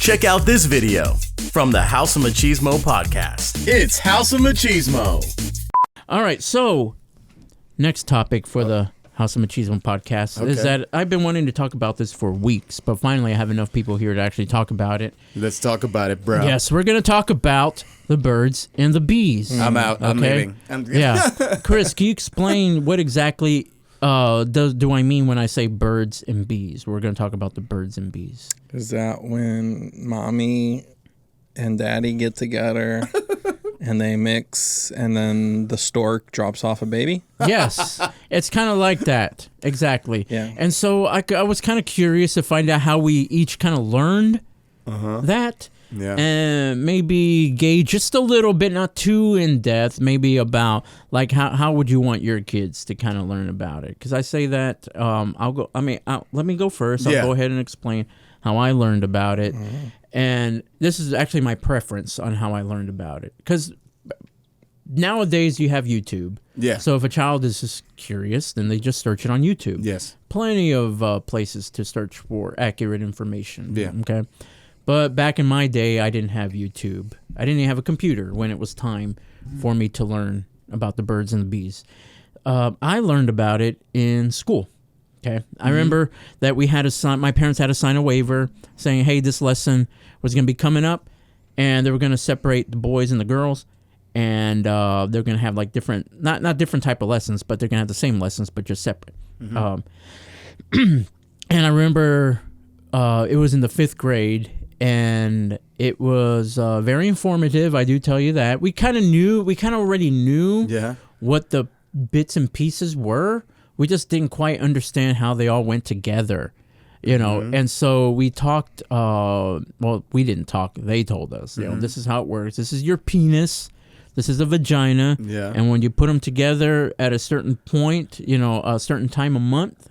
Check out this video from the House of Machismo Podcast. It's House of Machismo. All right, so next topic for the House of Machismo Podcast is that I've been wanting to talk about this for weeks, but finally I have enough people here to actually talk about it. Let's talk about it, bro. Yes, we're going to talk about the birds and the bees. I'm out. I'm leaving. Yeah. Chris, can you explain what exactly do I mean when I say birds and bees? We're going to talk about the birds and bees. Is that when mommy and daddy get together and they mix and then the stork drops off a baby? Yes, it's kind of like that. Exactly. Yeah. And so I was kind of curious to find out how we each kind of learned that. Yeah. And maybe gauge just a little bit, not too in depth, maybe about like how would you want your kids to kind of learn about it? Because I say that let me go first. I'll go ahead and explain how I learned about it. And this is actually my preference on how I learned about it. Because nowadays you have YouTube. Yeah. So if a child is just curious, then they just search it on YouTube. Yes. Plenty of places to search for accurate information. Yeah. Okay. But back in my day, I didn't have YouTube. I didn't even have a computer when it was time for me to learn about the birds and the bees. I learned about it in school. Okay, I remember that we had my parents had to sign a waiver saying, hey, this lesson was going to be coming up, and they were going to separate the boys and the girls, and they're going to have like different, not different type of lessons, but they're going to have the same lessons, but just separate. And I remember it was in the 5th grade, and it was very informative. I do tell you that. We kind of already knew what the bits and pieces were. We just didn't quite understand how they all went together, you know. And so we talked. Well, we didn't talk. They told us, you know, this is how it works. This is your penis. This is a vagina. Yeah. And when you put them together at a certain point, you know, a certain time a month,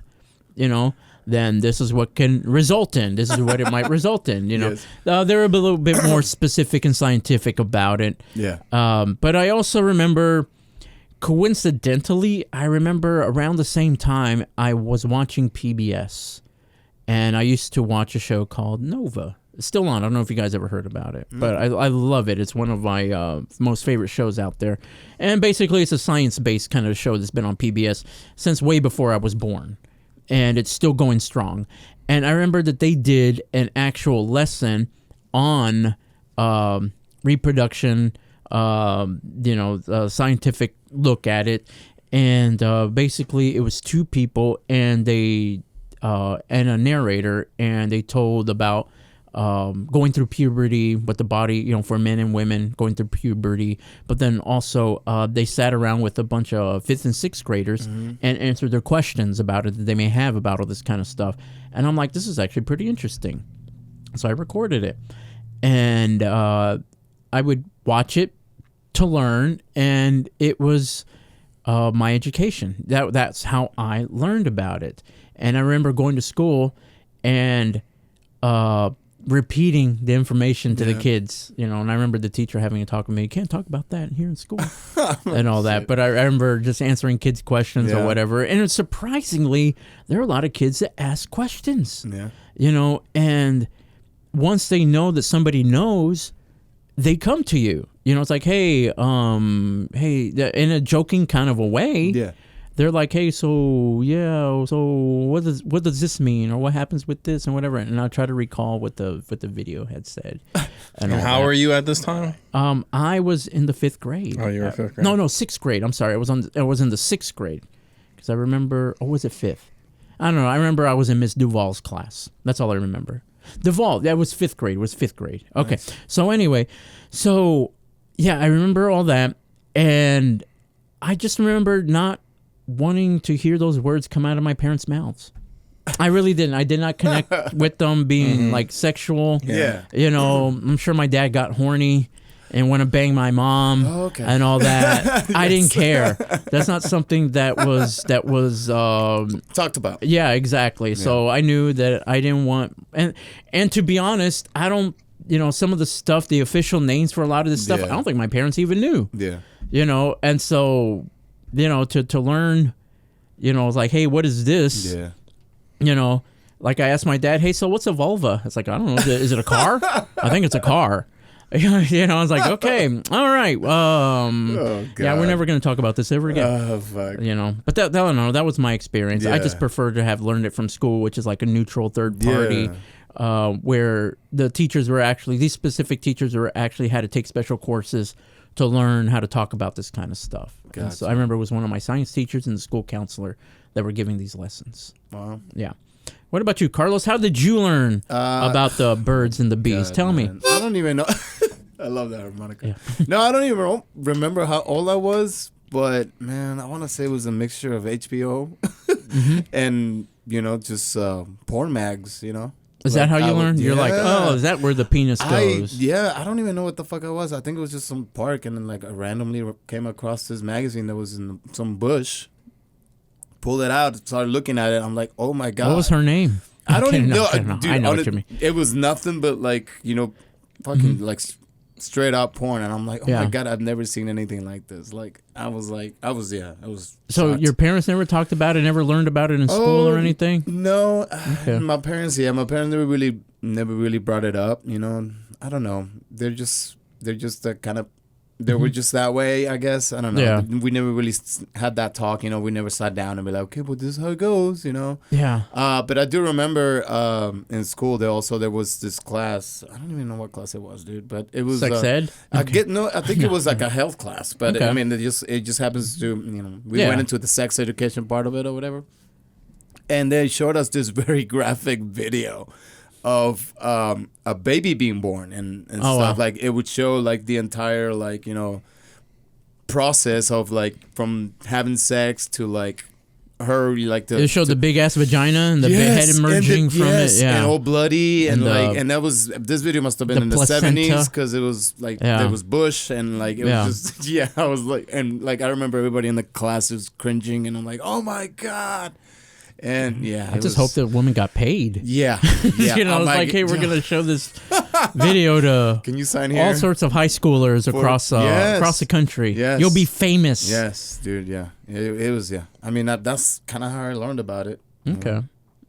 you know, then this is what can result in. This is what it might result in, you know. Yes. They're a little bit more specific and scientific about it. Yeah. But I also remember, coincidentally, I remember around the same time I was watching PBS. And I used to watch a show called Nova. It's still on. I don't know if you guys ever heard about it. But I love it. It's one of my most favorite shows out there. And basically it's a science-based kind of show that's been on PBS since way before I was born. And it's still going strong. And I remember that they did an actual lesson on reproduction, scientific look at it. And basically it was 2 people and they and a narrator, and they told about going through puberty, what the body, you know, for men and women going through puberty. But then also they sat around with a bunch of 5th and 6th graders and answered their questions about it that they may have about all this kind of stuff. And I'm like, this is actually pretty interesting. So I recorded it, and I would watch it to learn, and it was my education. That's how I learned about it. And I remember going to school and repeating the information to the kids, you know. And I remember the teacher having a talk with me. You can't talk about that here in school and all that. But I remember just answering kids' questions or whatever. And surprisingly, there are a lot of kids that ask questions. Yeah, you know. And once they know that somebody knows, they come to you. You know, it's like, hey, in a joking kind of a way. Yeah. They're like, hey, so what does this mean, or what happens with this and whatever? And I'll try to recall what the video had said. And how were you at this time? I was in the 5th grade. Oh, you were 5th grade? No, 6th grade. I'm sorry. I was in the 6th grade, because I remember. Or was it 5th? I don't know. I remember I was in Miss Duvall's class. That's all I remember. Duvall. That was 5th grade. It was 5th grade. Okay. Nice. So anyway, I remember all that, and I just remember not wanting to hear those words come out of my parents' mouths. I really didn't. I did not connect with them being like sexual. Yeah. You know, I'm sure my dad got horny and want to bang my mom and all that. Yes. I didn't care. That's not something that was talked about. Yeah, exactly. Yeah. So I knew that I didn't want, and to be honest, I don't, you know, some of the stuff, the official names for a lot of this stuff, I don't think my parents even knew. Yeah. You know, and so, you know, to learn, you know, it's like, hey, what is this? Yeah. You know, Like I asked my dad, "Hey, so what's a vulva?" It's like, I don't know. Is it a car? I think it's a car. You know, I was like, okay, all right. Yeah, we're never going to talk about this ever again. Oh, fuck. You know, but that, I don't know. That was my experience. I just prefer to have learned it from school, which is like a neutral third party, where the teachers were actually, these specific teachers were actually had to take special courses to learn how to talk about this kind of stuff. Gotcha. So I remember it was one of my science teachers and the school counselor that were giving these lessons. Wow. Yeah. What about you, Carlos? How did you learn about the birds and the bees? God, Tell man. me. I don't even know. I love that harmonica. Yeah. No, I don't even remember how old I was, but man, I want to say it was a mixture of HBO and, you know, just porn mags, you know. Is that how you learned? You're like, oh, is that where the penis goes? I don't even know what the fuck I was. I think it was just some park, and then like I randomly came across this magazine that was in some bush. Pulled it out, started looking at it. I'm like, oh my God. What was her name? I don't even know. Dude, I know what you mean. It was nothing but like, you know, fucking like straight up porn. And I'm like, oh my God, I've never seen anything like this. Like, I was. So shocked. your parents never talked about it, never learned about it in school or anything? No. Okay. My parents never really brought it up, you know. I don't know. They're just the kind of, they were just that way, I guess. I don't know. Yeah. We never really had that talk, you know. We never sat down and be like, okay, well, this is how it goes, you know. Yeah. But I do remember in school there was this class. I don't even know what class it was, dude. But it was sex ed. I think it was like a health class. But I mean, it just happens to, you know, we went into the sex education part of it or whatever, and they showed us this very graphic video of a baby being born and stuff. Wow. Like it would show like the entire, like, you know, process of like from having sex to like her, like the, it showed the big ass vagina and the head emerging from it, and all bloody and like, and that was, this video must have been in the placenta. 70s because it was like there was bush and like it was just I was like, and like I remember everybody in the class was cringing and I'm like, oh my God. And I just hope that woman got paid. Yeah. You know, it's like, hey, we're gonna show this video to can you sign here? All sorts of high schoolers across the country. Yes. You'll be famous. Yes, dude. Yeah, it was. Yeah, I mean that's kind of how I learned about it. Okay.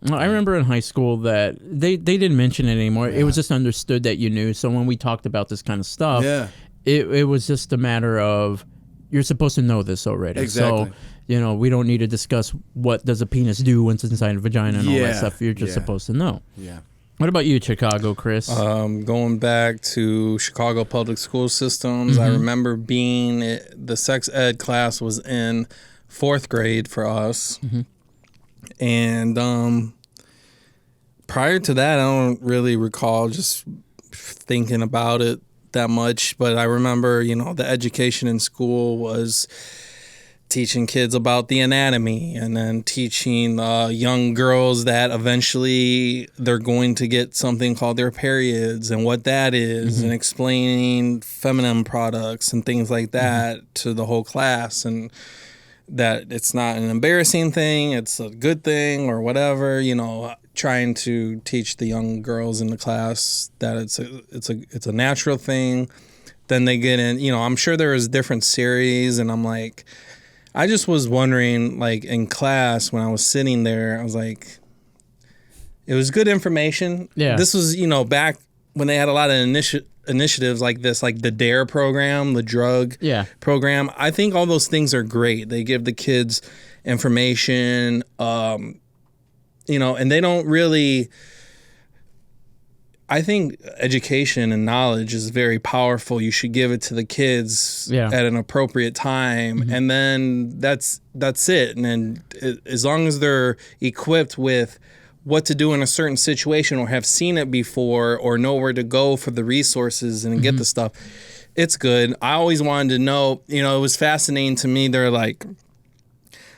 Well, I remember in high school that they didn't mention it anymore. It was just understood that you knew. So when we talked about this kind of stuff, it was just a matter of you're supposed to know this already. Exactly. So, you know, we don't need to discuss what does a penis do once it's inside a vagina and all that stuff. You're just supposed to know. Yeah. What about you, Chicago, Chris? Going back to Chicago public school systems, I remember the sex ed class was in 4th grade for us. And prior to that, I don't really recall just thinking about it that much. But I remember, you know, the education in school was teaching kids about the anatomy and then teaching young girls that eventually they're going to get something called their periods and what that is, and explaining feminine products and things like that to the whole class, and that it's not an embarrassing thing, it's a good thing or whatever, you know, trying to teach the young girls in the class that it's a natural thing. Then they get in, you know, I'm sure there is different series, and I'm like, I just was wondering, like, in class when I was sitting there, I was like, it was good information. Yeah. This was, you know, back when they had a lot of initiatives like this, like the DARE program, the drug program. I think all those things are great. They give the kids information, you know, and they don't really... I think education and knowledge is very powerful. You should give it to the kids at an appropriate time, and then that's it. And then as long as they're equipped with what to do in a certain situation, or have seen it before, or know where to go for the resources and get the stuff, it's good. I always wanted to know, you know, it was fascinating to me. They're like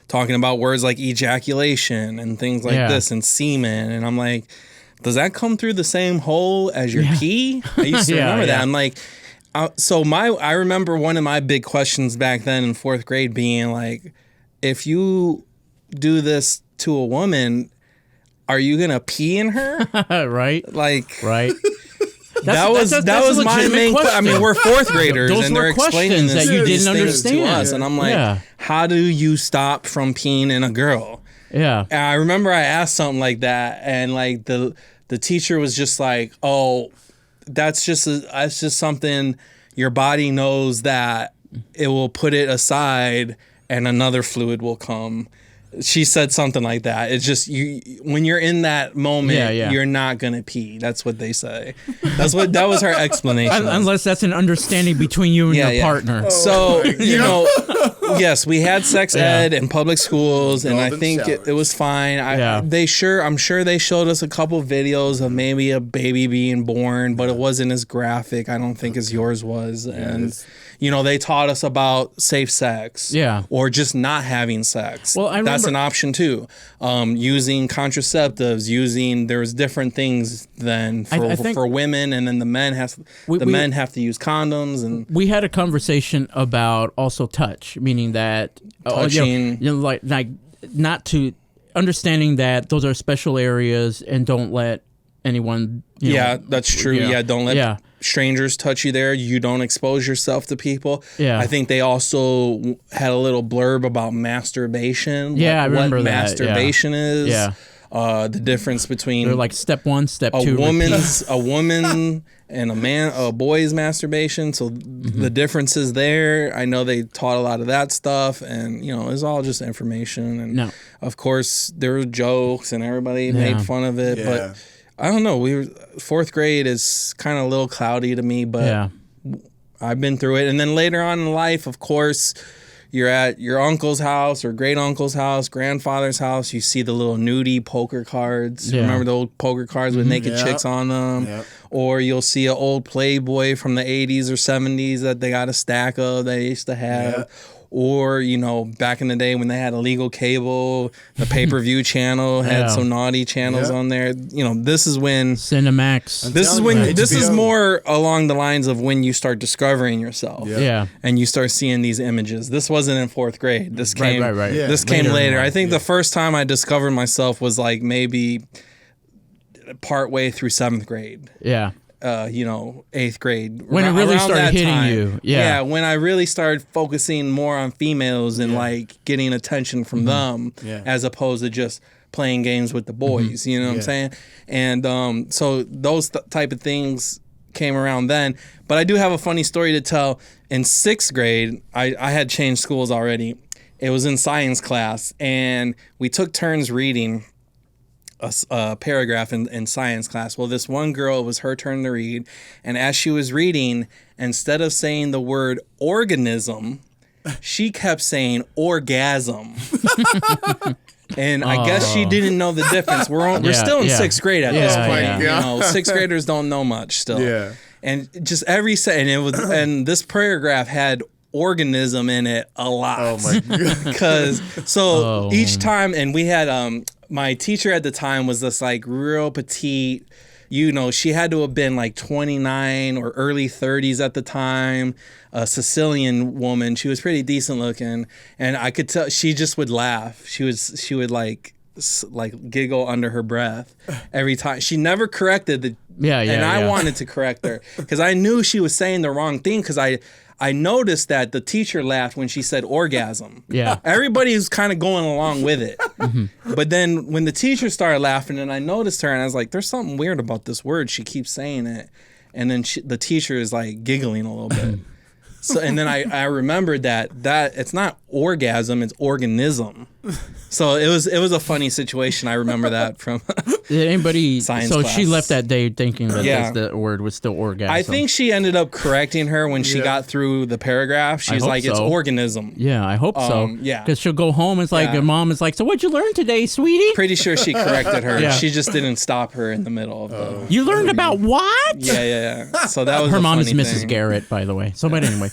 talking about words like ejaculation and things like this, and semen, and I'm like, does that come through the same hole as your pee? I used to remember that. I'm like, I remember one of my big questions back then in 4th grade being like, if you do this to a woman, are you gonna pee in her? Right. Like, right. That was my main question. I mean, we're 4th graders, Those and they're explaining this that you didn't understand to us, and I'm like, how do you stop from peeing in a girl? Yeah. And I remember I asked something like that, and like the teacher was just like, "Oh, that's just something your body knows that it will put it aside, and another fluid will come." She said something like that. It's just when you're in that moment, you're not gonna pee. That's what they say. That was her explanation. Unless that's an understanding between you and your partner. So yes, we had sex ed in public schools, and I think it was fine. I'm sure they showed us a couple videos of maybe a baby being born, but it wasn't as graphic, I don't think, as yours was. And they taught us about safe sex, or just not having sex. Well, that's an option too. Using contraceptives, there's different things than for women, and then the men have to use condoms. And we had a conversation about also touch, meaning that touching, like not to understanding that those are special areas, and don't let anyone. That's true. Don't let strangers touch you there. You don't expose yourself to people. I think they also had a little blurb about masturbation. I remember what that. Masturbation is. The difference between they're like step 1, step 2. A woman and a boy's masturbation. So the differences there. I know they taught a lot of that stuff, and it's all just information. And of course there were jokes, and everybody made fun of it, but. I don't know. Fourth grade is kind of a little cloudy to me, but I've been through it. And then later on in life, of course, you're at your uncle's house or great uncle's house, grandfather's house. You see the little nudie poker cards. Remember the old poker cards with naked chicks on them? Yep. Or you'll see an old Playboy from the 80s or 70s that they got a stack of that they used to have. Yep. Or, back in the day when they had illegal cable, the pay-per-view channel had some naughty channels on there. This is when Cinemax. This is more along the lines of when you start discovering yourself. And you start seeing these images. This wasn't in fourth grade. This came This came later. I think the first time I discovered myself was like maybe partway through 7th grade. 8th grade. When it really started hitting you. Yeah, when I really started focusing more on females and like getting attention from them as opposed to just playing games with the boys. You know what I'm saying? And so those type of things came around then. But I do have a funny story to tell. In 6th grade, I had changed schools already. It was in science class, and we took turns reading a paragraph in science class. Well, this one girl, it was her turn to read, and as she was reading, instead of saying the word organism, she kept saying orgasm. And I guess she didn't know the difference. We're still in 6th grade at this point. 6th graders don't know much still. And just and this paragraph had organism in it a lot. Oh my god. Each time, and we had my teacher at the time was this like real petite, she had to have been like 29 or early 30s at the time, a Sicilian woman. She was pretty decent looking, and I could tell she just would laugh. She would like giggle under her breath every time. She never corrected I wanted to correct her because I knew she was saying the wrong thing, because I noticed that the teacher laughed when she said orgasm. Everybody was kind of going along with it. But then when the teacher started laughing, and I noticed her, and I was like, there's something weird about this word. She keeps saying it. And then the teacher is like giggling a little bit. So, and then I remembered that it's not orgasm, it's organism. So it was a funny situation. I remember that from Did anybody science so class. She left that day thinking that the word was still orgasm. I think she ended up correcting her when she got through the paragraph. She's like, it's organism. Yeah, I hope so. Because she'll go home and it's like, her mom is like, so what'd you learn today, sweetie? Pretty sure she corrected her. She just didn't stop her in the middle of the... You learned about what? Yeah. So that was her mom is funny Mrs. thing. Garrett, by the way. So, but anyway.